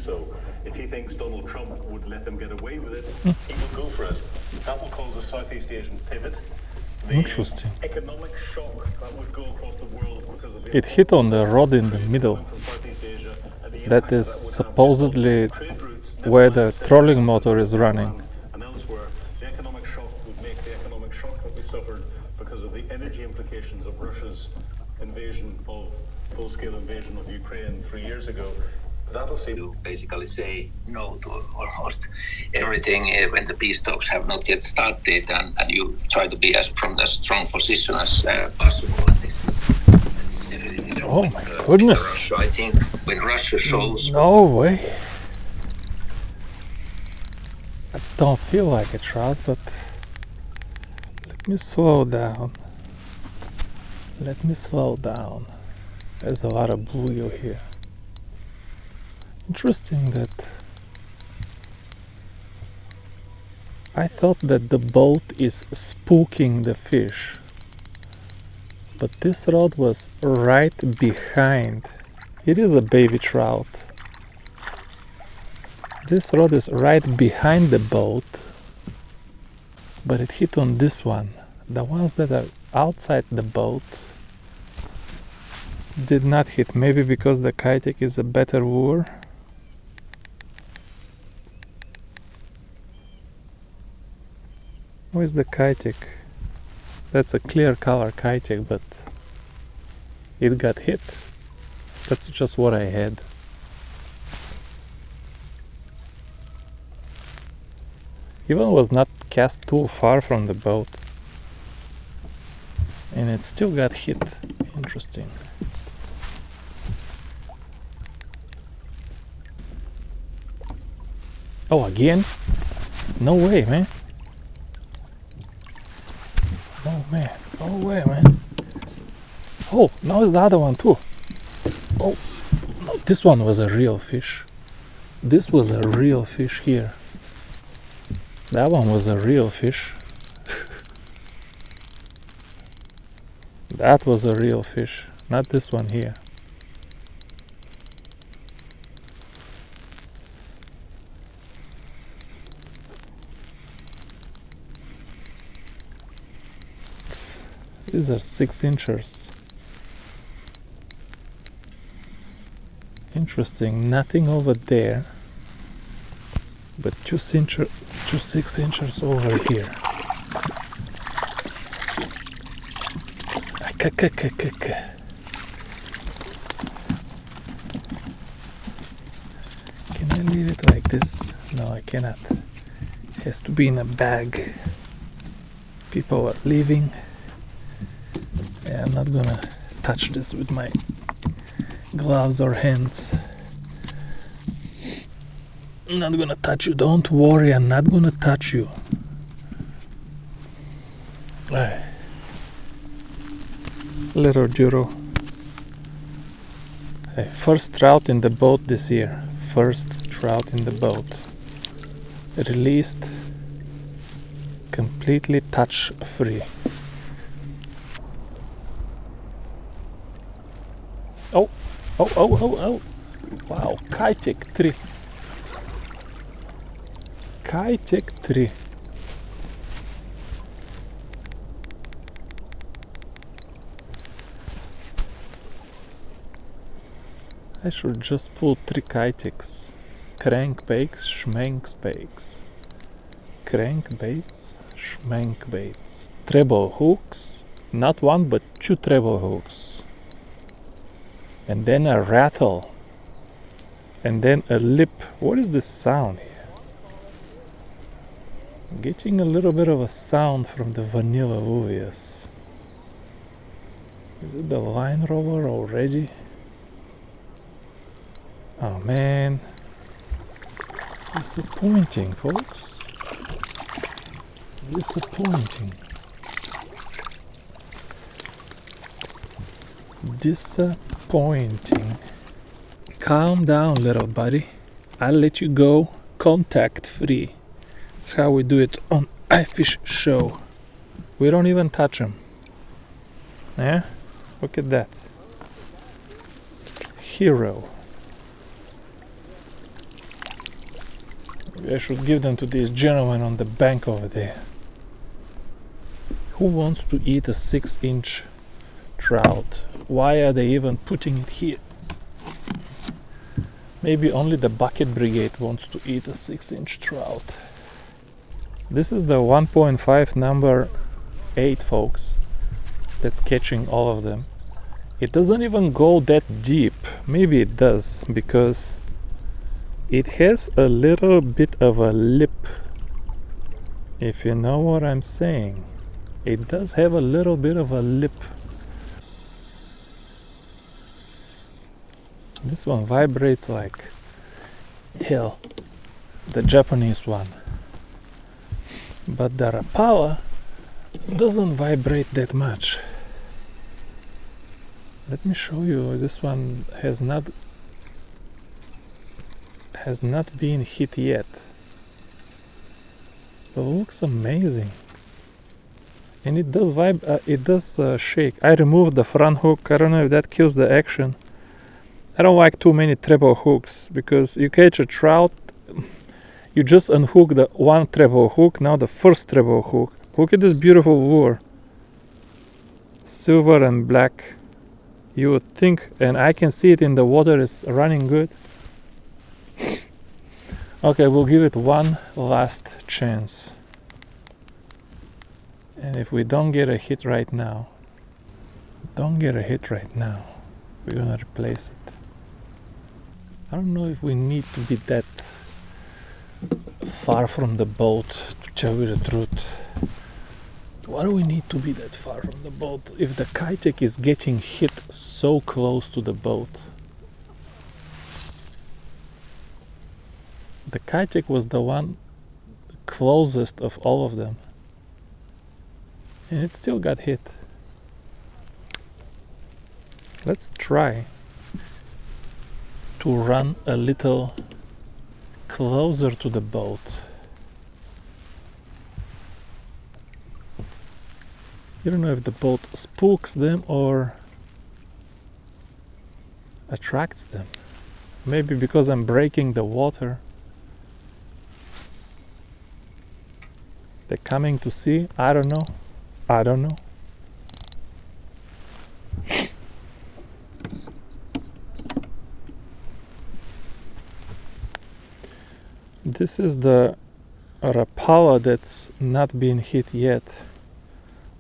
so. If he thinks Donald Trump would let them get away with it, he will go for it. That will cause a Southeast Asian pivot. The Interesting. economic shock that would go across the world because of the It hit on the rod in the middle. from Southeast Asia and the That impact is that would have supposedly trade routes, where the trolling motor is running. and elsewhere. The economic shock would make the economic shock that we suffered because of the energy implications of Russia's invasion of full-scale invasion of Ukraine 3 years ago. That'll see. You basically say no to almost everything when the peace talks have not yet started, and you try to be from the strong position as possible. And this is definitely Oh my goodness. Russia. I think when Russia shows No way. I don't feel like a trout, but let me slow down. Let me slow down. There's a lot of bluegill here. Interesting that I thought that the boat is spooking the fish, but this rod was right behind. It is a baby trout. This rod is right behind the boat, but it hit on this one. The ones that are outside the boat did not hit, maybe because the Kitek is a better lure. Where's the Kitek? That's a clear color Kitek, but it got hit. That's just what I had. Even was not cast too far from the boat, and it still got hit. Interesting. Oh, again? No way, man. Oh man, no way, man. Oh, now it's the other one too. Oh, no, this one was a real fish. This was a real fish here. That one was a real fish. That was a real fish, not this one here. These are 6 inchers. Interesting, nothing over there, but 6 inchers over here. Can I leave it like this? No, I cannot. It has to be in a bag. People are leaving. Yeah, I'm not gonna touch this with my gloves or hands. I'm not gonna touch you. Don't worry, I'm not gonna touch you. Little Duro. Hey, first trout in the boat this year. First trout in the boat. Released completely touch free. Oh. Wow, Kitek 3. Kitek 3. I should just pull 3 Kiteks. Crankbaits, schmankbaits. Crankbaits, schmankbaits. Treble hooks. Not one, but 2 treble hooks. And then a rattle. And then a lip. What is this sound here? I'm getting a little bit of a sound from the vanilla Uvius. Is it the line roller already? Oh man. Disappointing, folks. Disappointing. Disappointing. Calm down, little buddy. I'll let you go contact free. That's how we do it on iFish Show. We don't even touch them. Yeah? Look at that. Hero. Maybe I should give them to this gentleman on the bank over there. Who wants to eat a 6-inch trout? Why are they even putting it here? Maybe only the bucket brigade wants to eat a 6-inch trout. This is the 1.5 number 8, folks, that's catching all of them. It doesn't even go that deep. Maybe it does, because it has a little bit of a lip, if you know what I'm saying. It does have a little bit of a lip. This one vibrates like hell, the Japanese one. But the Rapala doesn't vibrate that much. Let me show you. This one has not been hit yet. But it looks amazing. And it does shake. I removed the front hook. I don't know if that kills the action. I don't like too many treble hooks, because you catch a trout, you just unhook the one treble hook, now the first treble hook. Look at this beautiful lure. Silver and black. You would think, and I can see it in the water, is running good. Okay, we'll give it one last chance. And if we don't get a hit right now, we're gonna replace it. I don't know if we need to be that far from the boat, to tell you the truth. Why do we need to be that far from the boat if the Kitek is getting hit so close to the boat? The Kitek was the one closest of all of them, and it still got hit. Let's try to run a little closer to the boat. You don't know if the boat spooks them or attracts them. Maybe because I'm breaking the water, they're coming to see. I don't know. This is the Rapala that's not been hit yet.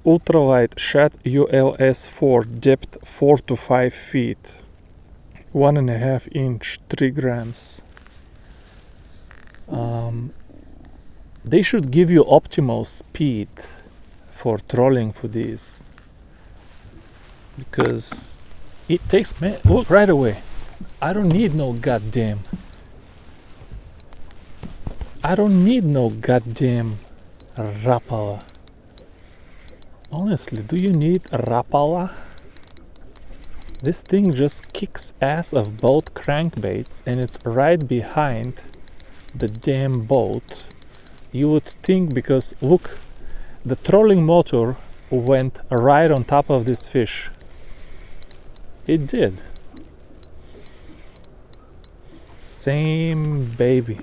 Ultralight shot ULS4, depth 4 to 5 feet, 1.5 inch, 3 grams. They should give you optimal speed for trolling for these, because it takes, man, look right away. I don't need no goddamn Rapala. Honestly, do you need a Rapala? This thing just kicks ass of both crankbaits, and it's right behind the damn boat. You would think, because look, the trolling motor went right on top of this fish. It did. Same baby.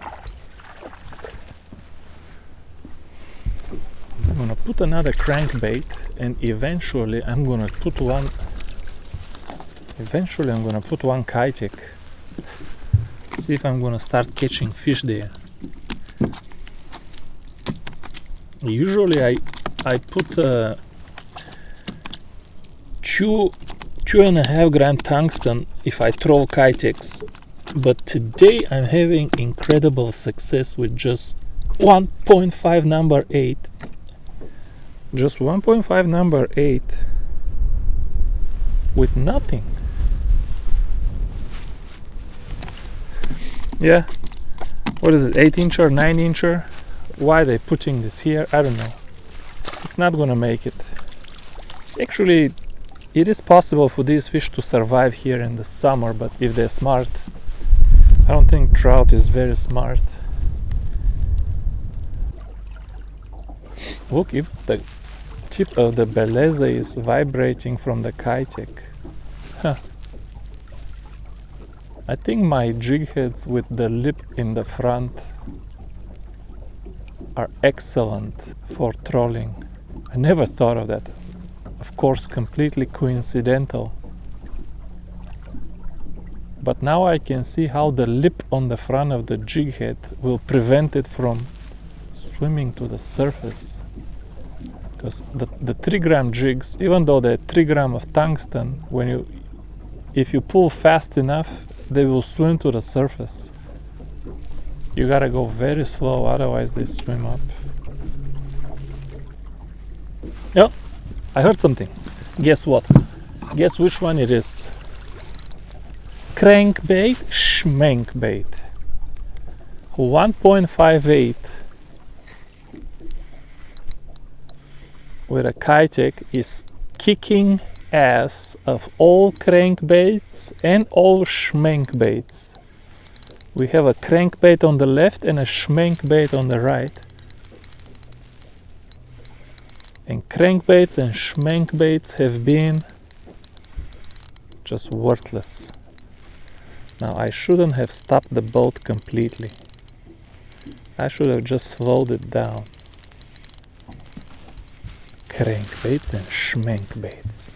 I'm gonna put another crankbait, and eventually I'm gonna put one Kitek. See if I'm gonna start catching fish there. Usually I put 2.5 gram tungsten if I troll Kiteks, but today I'm having incredible success with just 1.5 number 8. Just 1.5 number 8 with nothing. Yeah, what is it, 8-incher, 9-incher? Why are they putting this here? I don't know. It's not gonna make it. Actually, it is possible for these fish to survive here in the summer, but if they're smart. I don't think trout is very smart. Look, if the tip of the Beleza is vibrating from the Kitek. Huh. I think my jig heads with the lip in the front are excellent for trolling. I never thought of that. Of course, completely coincidental. But now I can see how the lip on the front of the jig head will prevent it from swimming to the surface. Because the 3-gram jigs, even though they're 3 gram of tungsten, if you pull fast enough, they will swim to the surface. You gotta go very slow, otherwise they swim up. Oh, I heard something. Guess what? Guess which one it is? Crankbait, schmenkbait. 1.58 with a Kitek is kicking ass of all crankbaits and all schmenkbaits. We have a crankbait on the left and a schmenkbait on the right. And crankbaits and schmenkbaits have been just worthless. Now I shouldn't have stopped the boat completely. I should have just slowed it down. Crankbaits and schmenkbaits.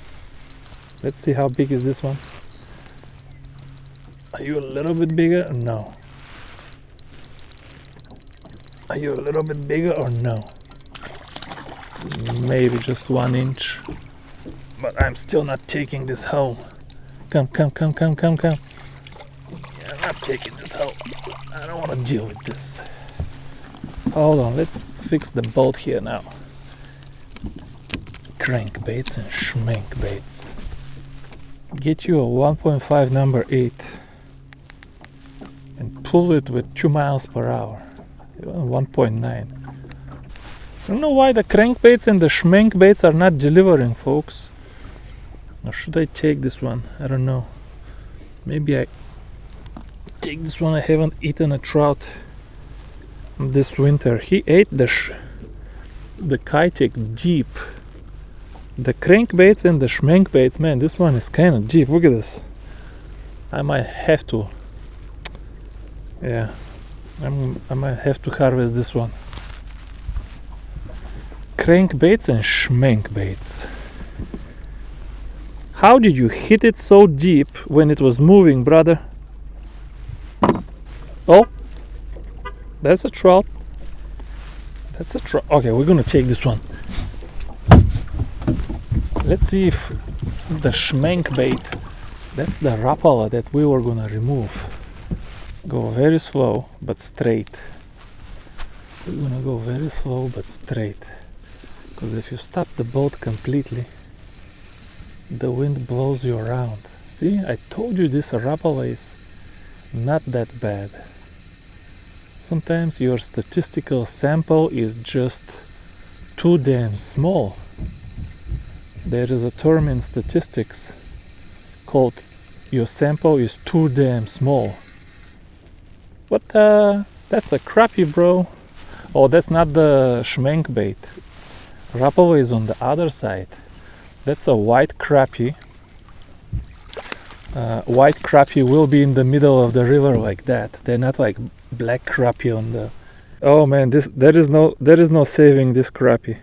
Let's see how big is this one. Are you a little bit bigger? No. Are you a little bit bigger or no? Maybe just 1 inch. But I'm still not taking this home. Come. Yeah, I'm not taking this home. I don't want to deal with this. Hold on, let's fix the boat here now. Crankbaits and schmenkbaits. Get you a 1.5 number 8 and pull it with 2 miles per hour. 1.9. I don't know why the crankbaits and the schmenkbaits are not delivering, folks. Or should I take this one? I don't know. Maybe I take this one. I haven't eaten a trout this winter. He ate the Kitek deep. The crankbaits and the schmenkbaits, man, this one is kind of deep. Look at this. I might have to. Yeah, I might have to harvest this one. Crankbaits and schmenkbaits. How did you hit it so deep when it was moving, brother? Oh, that's a trout. That's a trout. Okay, we're gonna take this one. Let's see if the schmenkbait, that's the rapala that we were gonna remove. Go very slow but straight. We're gonna go very slow but straight. Because if you stop the boat completely, the wind blows you around. See, I told you this rapala is not that bad. Sometimes your statistical sample is just too damn small. There is a term in statistics called your sample is too damn small. What? That's a crappie, bro. Oh, that's not the schmenkbait. Rapala is on the other side. That's a white crappie. White crappie will be in the middle of the river like that. They're not like black crappie on the. Oh man, there is no saving this crappie.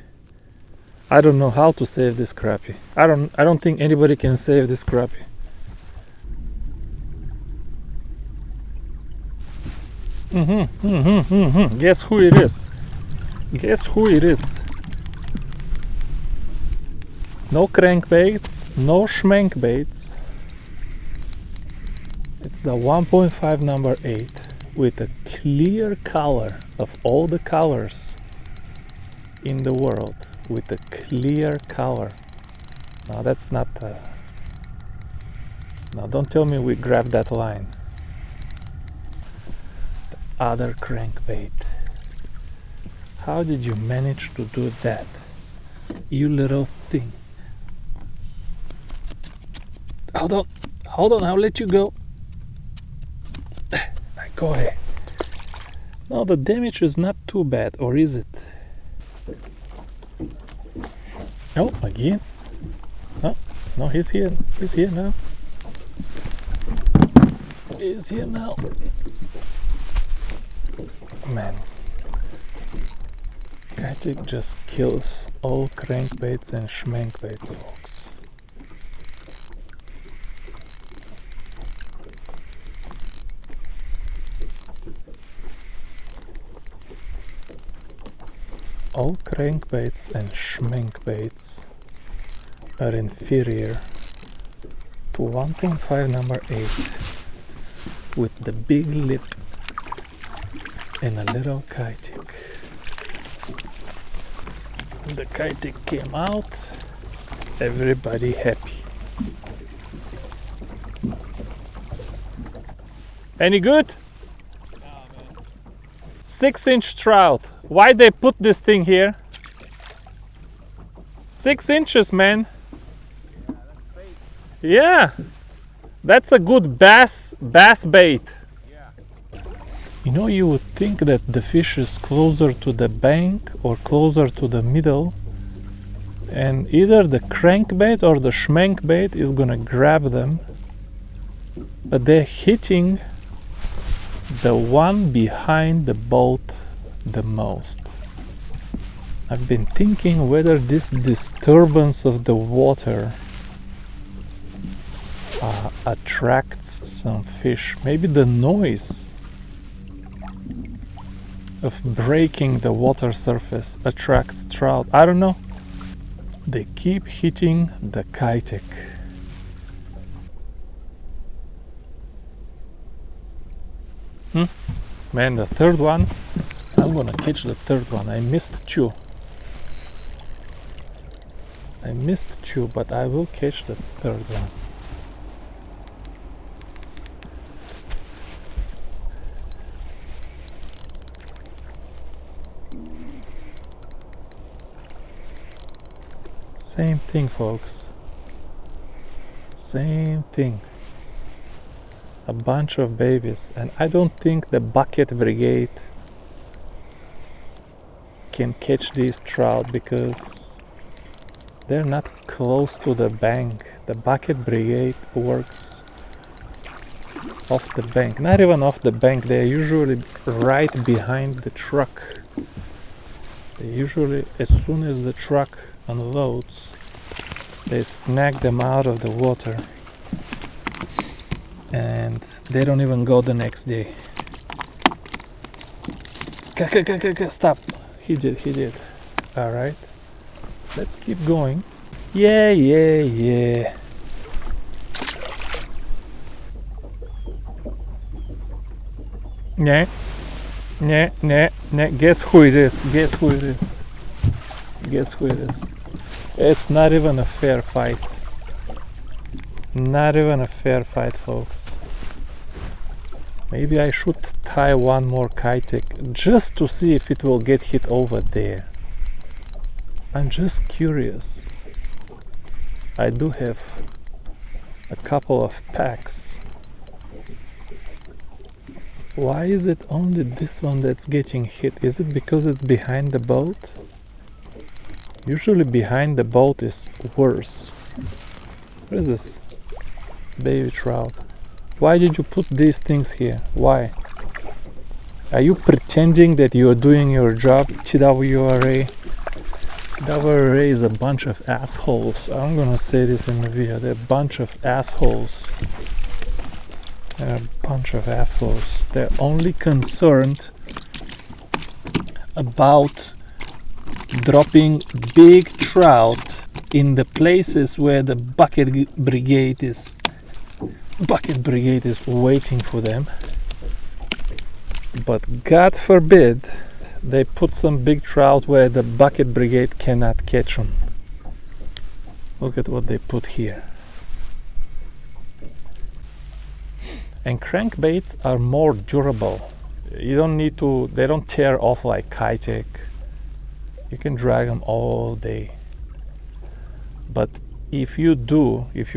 I don't know how to save this crappie. I don't think anybody can save this crappie. Guess who it is? Guess who it is? No crankbaits, no schmenkbaits. It's the 1.5 number 8 with a clear color of all the colors in the world. With a clear color. No, that's not the. No, don't tell me we grabbed that line. The other crankbait. How did you manage to do that? You little thing. Hold on, I'll let you go. Go ahead. No, the damage is not too bad, or is it? Oh, again? No, he's here. He's here now. He's here now. Man. Kiting just kills all crankbaits and schmankbaits, folks. All crankbaits and schmankbaits are inferior to 1.5 number 8 with the big lip and a little kiting. The kiting came out, everybody happy. Any good? 6-inch trout. Why they put this thing here? 6 inches, man. Yeah, that's a good bass bait. You know, you would think that the fish is closer to the bank or closer to the middle, and either the crankbait or the schmankbait is gonna grab them, but they're hitting the one behind the boat the most. I've been thinking whether this disturbance of the water attracts some fish. Maybe the noise of breaking the water surface attracts trout. I don't know. They keep hitting the kiting. Man, the third one, I'm gonna catch the third one. I missed two, but I will catch the third one. Same thing, folks. Same thing. A bunch of babies, and I don't think the bucket brigade can catch these trout because they're not close to the bank. The bucket brigade works off the bank, not even off the bank. They're usually right behind the truck. They usually, as soon as the truck unloads, they snag them out of the water, and they don't even go the next day. Stop. He did. All right, let's keep going. Yeah. Nah. Guess who it is? It's not even a fair fight. Not even a fair fight, folks. Maybe I should try one more kiting just to see if it will get hit over there. I'm just curious. I do have a couple of packs. Why is it only this one that's getting hit? Is it because it's behind the boat? Usually behind the boat is worse. What is this? Baby trout. Why did you put these things here? Why? Are you pretending that you are doing your job, TWRA? TWRA is a bunch of assholes. I'm gonna say this in the video. They're a bunch of assholes. They're only concerned about dropping big trout in the places where the bucket brigade is waiting for them. But God forbid they put some big trout where the bucket brigade cannot catch them. Look at what they put here. And crankbaits are more durable. You don't need to, they don't tear off like kiting. You can drag them all day. But if you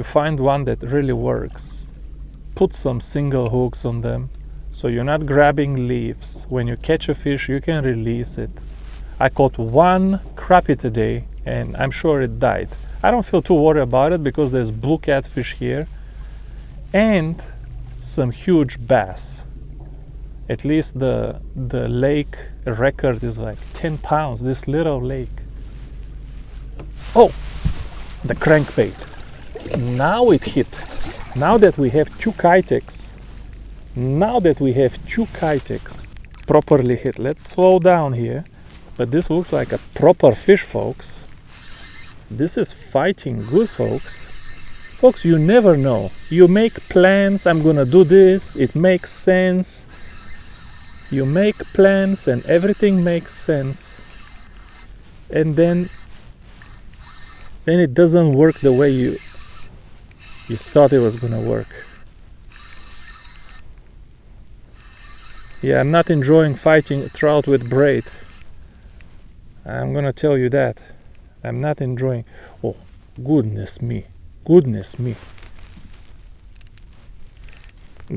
find one that really works, put some single hooks on them so you're not grabbing leaves. When you catch a fish, you can release it. I caught one crappie today and I'm sure it died. I don't feel too worried about it because there's blue catfish here and some huge bass. At least the lake record is like 10 pounds, this little lake. Oh, the crankbait. Now it hit. Now that we have two Kitex, properly hit. Let's slow down here. But this looks like a proper fish, folks. This is fighting good, folks. Folks, you never know. You make plans, I'm gonna do this, it makes sense. You make plans and everything makes sense. And then it doesn't work the way you thought it was gonna work. Yeah, I'm not enjoying fighting trout with braid. I'm gonna tell you that. I'm not enjoying. Oh, goodness me. Goodness me.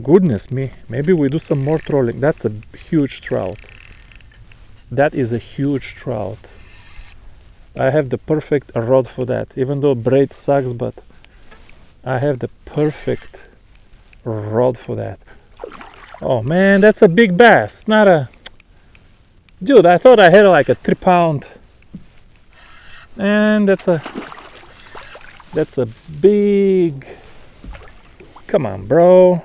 Goodness me. Maybe we do some more trolling. That's a huge trout. That is a huge trout. I have the perfect rod for that. Even though braid sucks, but I have the perfect rod for that. Oh man, that's a big bass. Not a... Dude, I thought I had like a 3-pound. And that's a big... Come on, bro.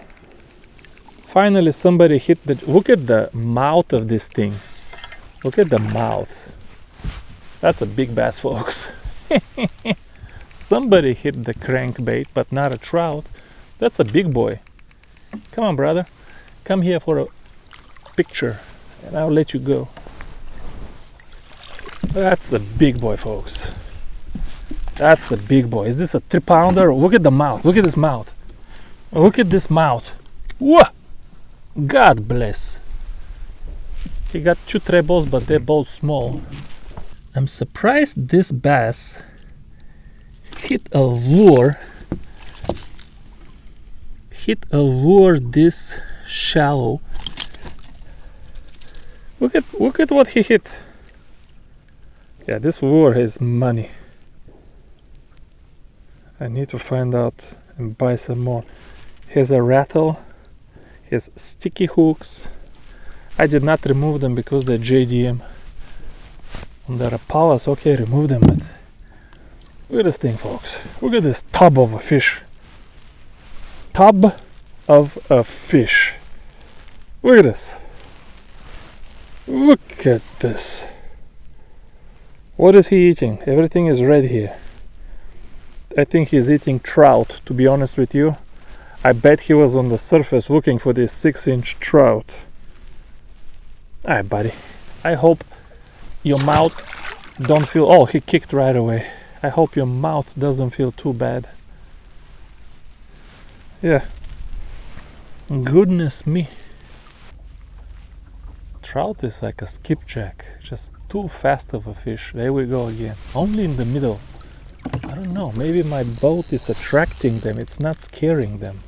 Finally somebody hit the... Look at the mouth of this thing. Look at the mouth. That's a big bass, folks. Somebody hit the crankbait, but not a trout. That's a big boy. Come on, brother. Come here for a picture, and I'll let you go. That's a big boy, folks. That's a big boy. Is this a 3-pounder? Look at the mouth. Look at this mouth. Look at this mouth. Whoa! God bless. He got 2 trebles, but they're both small. I'm surprised this bass hit a lure this shallow. Look at what he hit. Yeah, this lure has money. I need to find out and buy some more. Has a rattle, has sticky hooks. I did not remove them because they're JDM. On the Rapalas, okay, remove them, but look at this thing, folks. Look at this tub of a fish. Tub of a fish. Look at this. Look at this. What is he eating? Everything is red here. I think he's eating trout, to be honest with you. I bet he was on the surface looking for this 6-inch trout. Alright, buddy. I hope your mouth don't feel... Oh, he kicked right away. I hope your mouth doesn't feel too bad. Yeah. Goodness me. Trout is like a skipjack. Just too fast of a fish. There we go again. Only in the middle. I don't know. Maybe my boat is attracting them. It's not scaring them.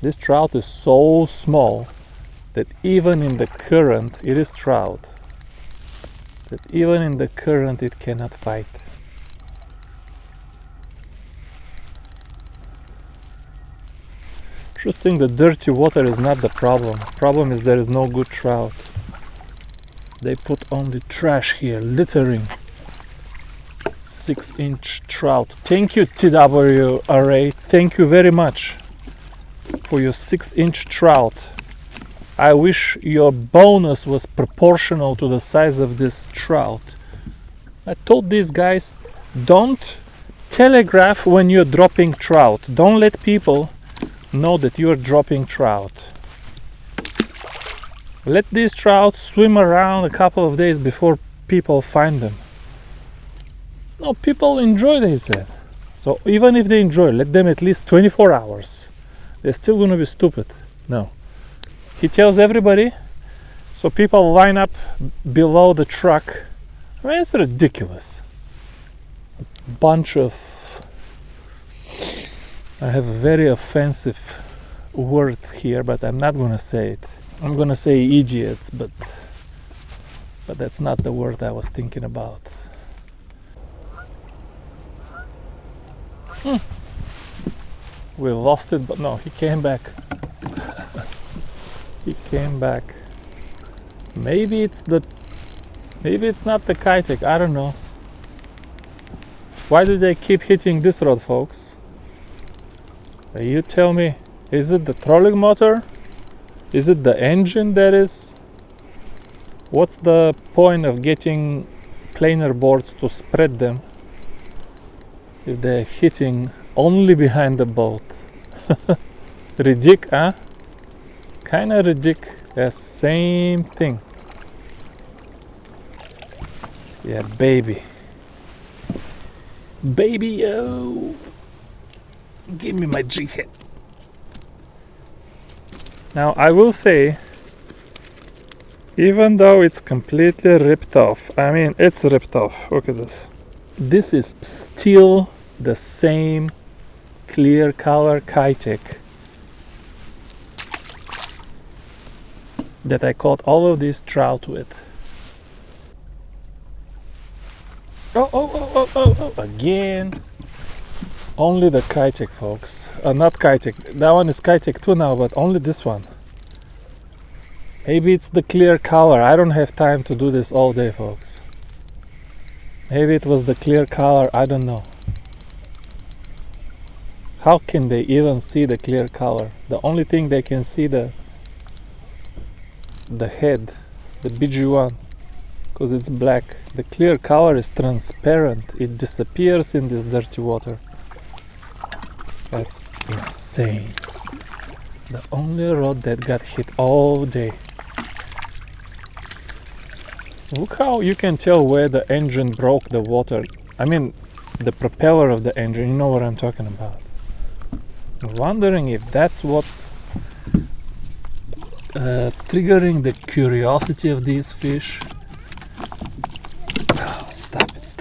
This trout is so small that even in the current, it is trout, that even in the current it cannot fight. Interesting, the dirty water is not the problem. Problem is there is no good trout. They put only trash here, littering. 6-inch trout. Thank you, TWRA. Thank you very much for your 6-inch trout. I wish your bonus was proportional to the size of this trout. I told these guys, don't telegraph when you're dropping trout. Don't let people know that you're dropping trout. Let these trout swim around a couple of days before people find them. No, people enjoy, they said. So even if they enjoy, let them at least 24 hours. They're still gonna be stupid. No. He tells everybody, so people line up below the truck. I mean, it's ridiculous. A bunch of... I have a very offensive word here, but I'm not gonna say it. I'm gonna say idiots, but that's not the word I was thinking about. We lost it, but no, he came back. He came back. Maybe it's not the Kitek, I don't know. Why do they keep hitting this rod, folks? You tell me, is it the trolling motor? Is it the engine that is? What's the point of getting planer boards to spread them if they're hitting only behind the boat? Ridic, huh? Kinda ridic. Yeah, same thing. Yeah, baby. Baby, yo! Give me my jig head. Now, I will say, even though it's completely ripped off, I mean, it's ripped off. Look at this. This is still the same clear color Kitek that I caught all of these trout with. Oh, again. Only the Kitek, folks. Not Kitek. That one is Kitek 2 now, but only this one. Maybe it's the clear color. I don't have time to do this all day, folks. Maybe it was the clear color. I don't know. How can they even see the clear color? The only thing they can see the head, the BG1, because it's black. The clear color is transparent. It disappears in this dirty water. That's insane. The only rod that got hit all day. Look how you can tell where the engine broke the water. I mean, the propeller of the engine, you know what I'm talking about. I'm wondering if that's what's triggering the curiosity of these fish. Oh, stop it.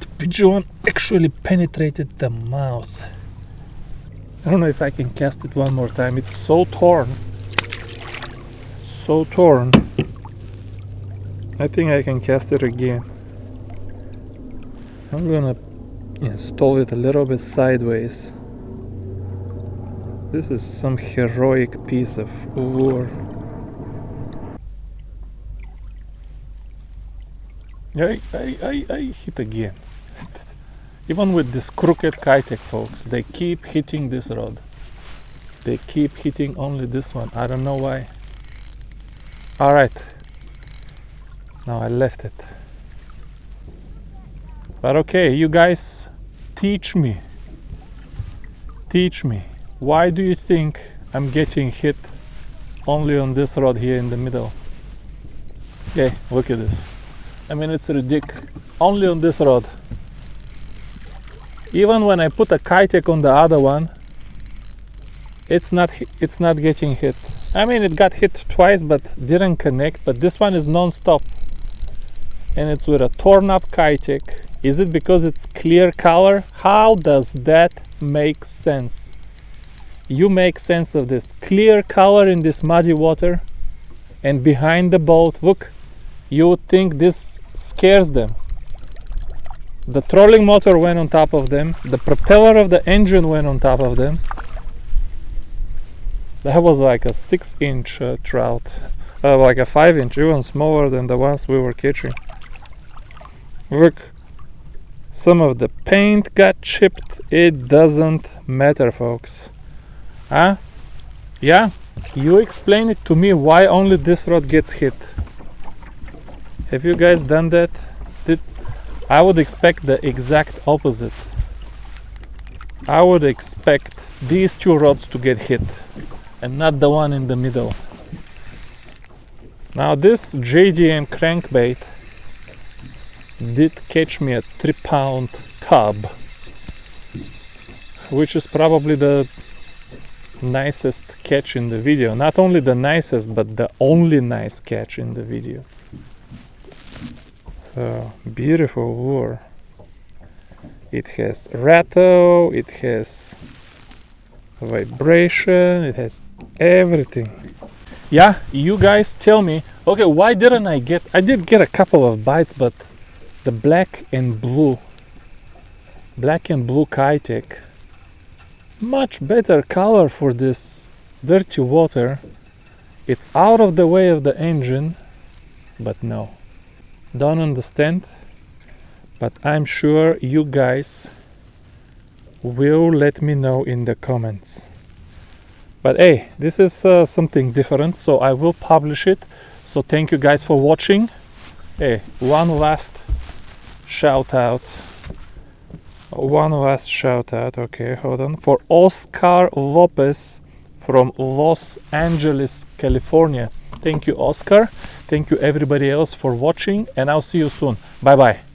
The pigeon actually penetrated the mouth. I don't know if I can cast it one more time. It's so torn. So torn. I think I can cast it again. I'm gonna install it a little bit sideways. This is some heroic piece of lure. I hit again. Even with this crooked Kitek, folks, they keep hitting this rod. They keep hitting only this one. I don't know why. Alright. Now I left it. But okay, you guys, teach me. Teach me. Why do you think I'm getting hit only on this rod here in the middle? Okay, look at this. I mean, it's ridiculous. Only on this rod. Even when I put a Kitek on the other one, it's not getting hit. I mean, it got hit twice but didn't connect, but this one is non-stop. And it's with a torn up Kitek. Is it because it's clear color? How does that make sense? You make sense of this. Clear color in this muddy water, and behind the boat, look, you would think this scares them. The trolling motor went on top of them. The propeller of the engine went on top of them. That was like a 6-inch trout. Like a 5-inch, even smaller than the ones we were catching. Look, some of the paint got chipped. It doesn't matter, folks. Huh? Yeah? You explain it to me why only this rod gets hit. Have you guys done that? I would expect the exact opposite. I would expect these two rods to get hit and not the one in the middle. Now this JDM crankbait did catch me a 3-pound tub, which is probably the nicest catch in the video. Not only the nicest, but the only nice catch in the video. So, beautiful lure. It has rattle, it has vibration, it has everything. Yeah, you guys tell me. Okay, why didn't I did get a couple of bites, but the black and blue Kitek, much better color for this dirty water. It's out of the way of the engine, but no, don't understand. But I'm sure you guys will let me know in the comments. But hey, this is something different, so I will publish it. So thank you guys for watching. Hey, one last shout out. Okay, hold on. For Oscar Lopez from Los Angeles, California. Thank you, Oscar. Thank you everybody else for watching, and I'll see you soon. Bye bye.